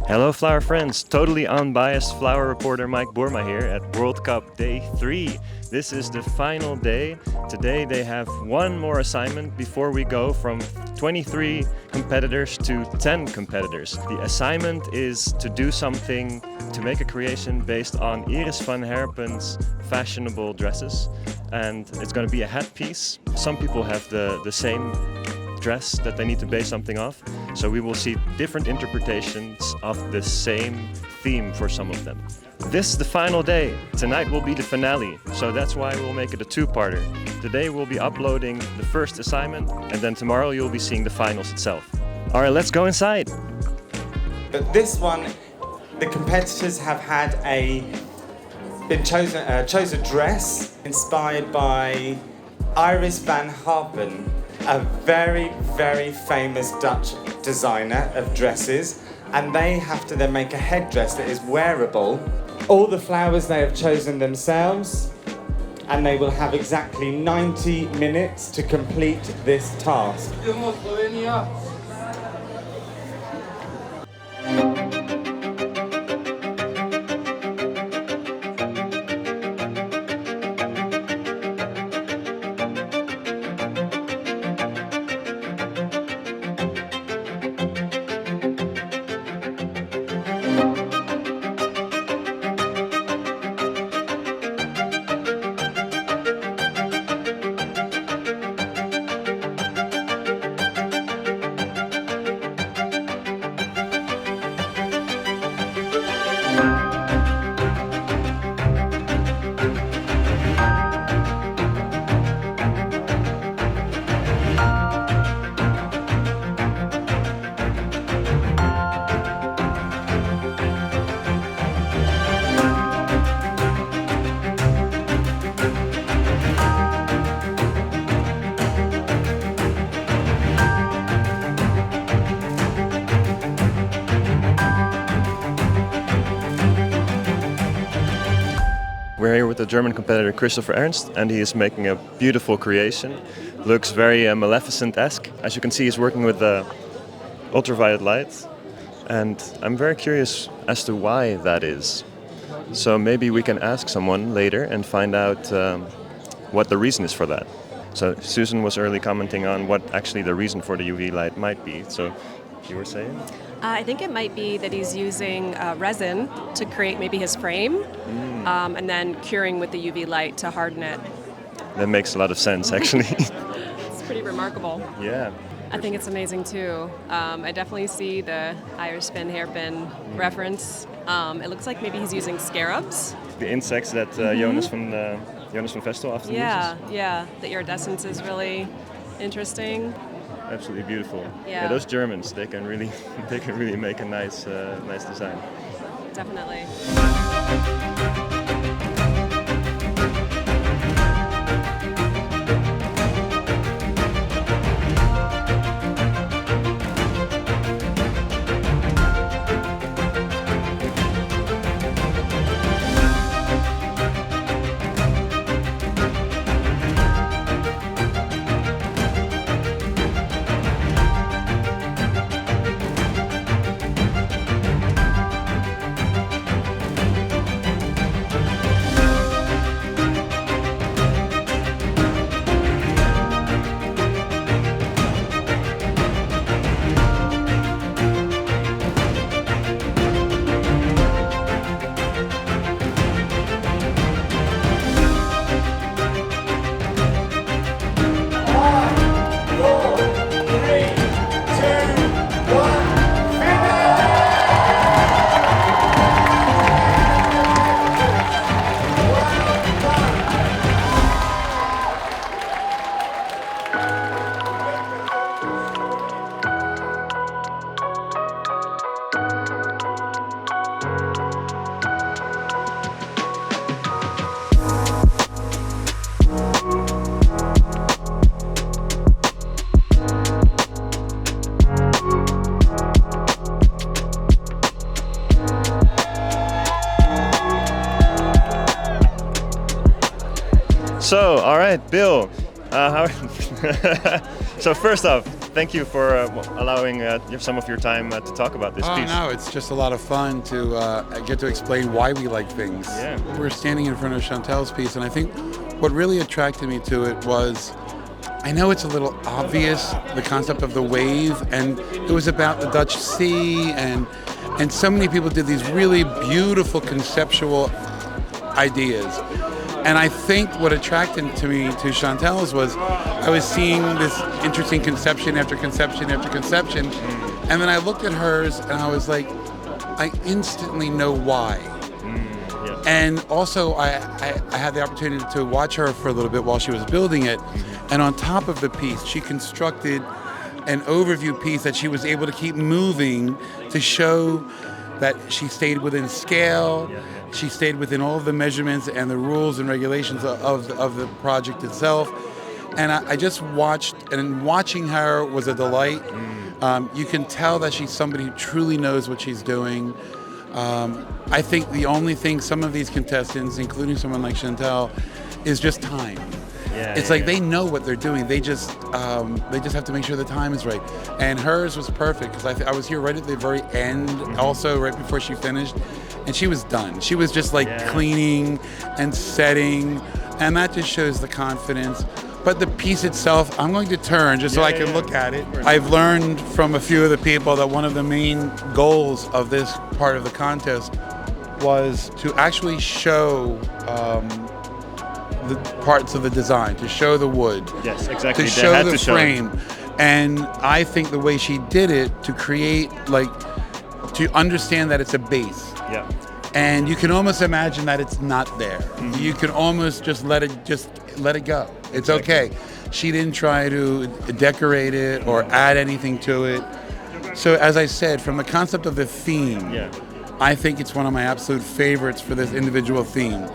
Hello flower friends, totally unbiased flower reporter Mike Boerma here at World Cup Day 3. This is the final day. Today they have one more assignment before we go from 23 competitors to 10 competitors. The assignment is to do something, to make a creation based on Iris van Herpen's fashionable dresses. And it's going to be a hat piece. Some people have the same dress that they need to base something off. So we will see different interpretations of the same theme for some of them. This is the final day. Tonight will be the finale. So that's why we'll make it a two-parter. Today we'll be uploading the first assignment and then tomorrow you'll be seeing the finals itself. All right, let's go inside. But this one, the competitors have had chose a dress inspired by Iris van Herpen, a very, very famous Dutch designer of dresses, and they have to then make a headdress that is wearable. All the flowers they have chosen themselves, and they will have exactly 90 minutes to complete this task. We're here with the German competitor Christopher Ernst, and he is making a beautiful creation. Looks very Maleficent-esque. As you can see, he's working with ultraviolet light, and I'm very curious as to why that is. So maybe we can ask someone later and find out what the reason is for that. So Susan was early commenting on what actually the reason for the UV light might be. So you were saying? I think it might be that he's using resin to create maybe his frame, and then curing with the UV light to harden it. That makes a lot of sense, actually. It's pretty remarkable. Yeah. I think it's amazing too. I definitely see the Iris van Herpen reference. It looks like maybe he's using scarabs. The insects that Jonas van Vestel often uses. Yeah. The iridescence is really interesting. Absolutely beautiful. Yeah. Those Germans, they can really make a nice design. Definitely. So, all right, Bill. So first off, thank you for allowing some of your time to talk about this piece. No, it's just a lot of fun to get to explain why we like things. Yeah. We're standing in front of Chantal's piece, and I think what really attracted me to it was, I know it's a little obvious, the concept of the wave, and it was about the Dutch Sea, and so many people did these really beautiful conceptual ideas. And I think what attracted to me to Chantal's was I was seeing this interesting conception after conception after conception, and then I looked at hers and I was like, I instantly know why. Yeah. And also I had the opportunity to watch her for a little bit while she was building it, and on top of the piece she constructed an overview piece that she was able to keep moving to show that she stayed within scale. She stayed within all of the measurements and the rules and regulations of the project itself. And I just watched, and watching her was a delight. You can tell that she's somebody who truly knows what she's doing. I think the only thing some of these contestants, including someone like Chantal, is just time. It's like they know what they're doing. They just have to make sure the time is right. And hers was perfect because I was here right at the very end, also right before she finished, and she was done. She was just like cleaning and setting, and that just shows the confidence. But the piece itself, I'm going to turn just so I can look at it. I've learned from a few of the people that one of the main goals of this part of the contest was to actually show the parts of the design, to show the wood, Yes, exactly. to They show had the to show it. frame. And I think the way she did it to create, like, to understand that it's a base. Yeah. And you can almost imagine that it's not there. You can almost just let it go. It's okay. She didn't try to decorate it or add anything to it. So as I said, from the concept of the theme, I think it's one of my absolute favorites for this individual theme.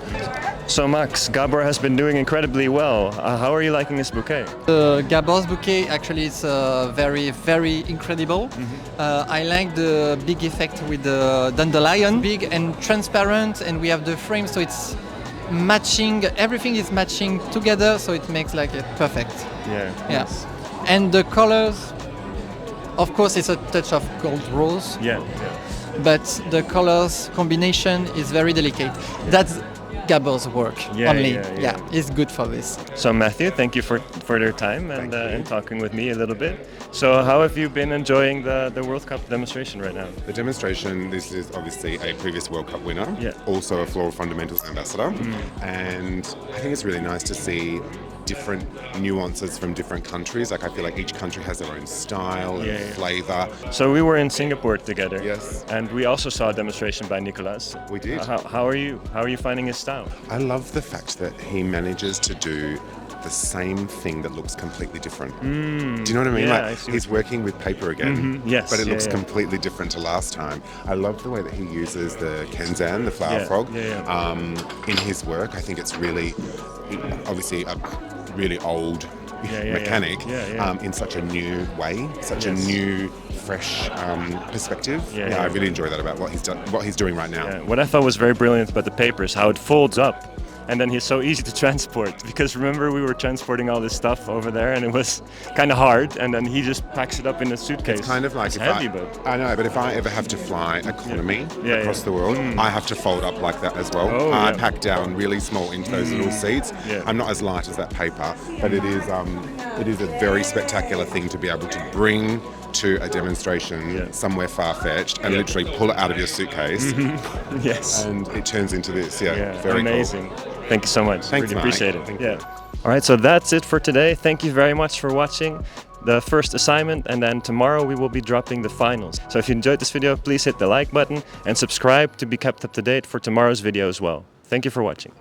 So Max, Gabor has been doing incredibly well. How are you liking this bouquet? Gabor's bouquet actually is very, very incredible. I like the big effect with the dandelion, big and transparent, and we have the frame, so it's matching. Everything is matching together, so it makes like it perfect. Yeah. And the colors, of course, it's a touch of gold rose. But the colors combination is very delicate. That's Gabor's work only. It's good for this. So Matthew, thank you for their time and talking with me a little bit. So how have you been enjoying the World Cup demonstration right now? The demonstration, this is obviously a previous World Cup winner, also a Floral Fundamentals ambassador, and I think it's really nice to see different nuances from different countries. Like I feel like each country has their own style and flavor. So we were in Singapore together. Yes. And we also saw a demonstration by Nicolas. We did. How are you finding his style? I love the fact that he manages to do the same thing that looks completely different. Do you know what I mean? Like he's working with paper again, but it looks completely different to last time. I love the way that he uses the Kenzan, the flower frog, in his work. I think it's really, obviously a really old mechanic in such a new way, such a new, fresh perspective. I really enjoy that about what he's doing right now. What I thought was very brilliant about the paper is how it folds up. And then he's so easy to transport, because remember we were transporting all this stuff over there and it was kind of hard, and then he just packs it up in a suitcase. It's kind of like it's heavy, but I know, but if I ever have to fly economy across the world, I have to fold up like that as well. I pack down really small into those little seats. I'm not as light as that paper, but it is a very spectacular thing to be able to bring to a demonstration somewhere far-fetched and literally pull it out of your suitcase. And it turns into this. Very amazing. Cool. Thank you so much. Thanks, really Mike. appreciate it. All right, so that's it for today. Thank you very much for watching the first assignment, and then tomorrow we will be dropping the finals. So if you enjoyed this video, please hit the like button and subscribe to be kept up to date for tomorrow's video as well. Thank you for watching.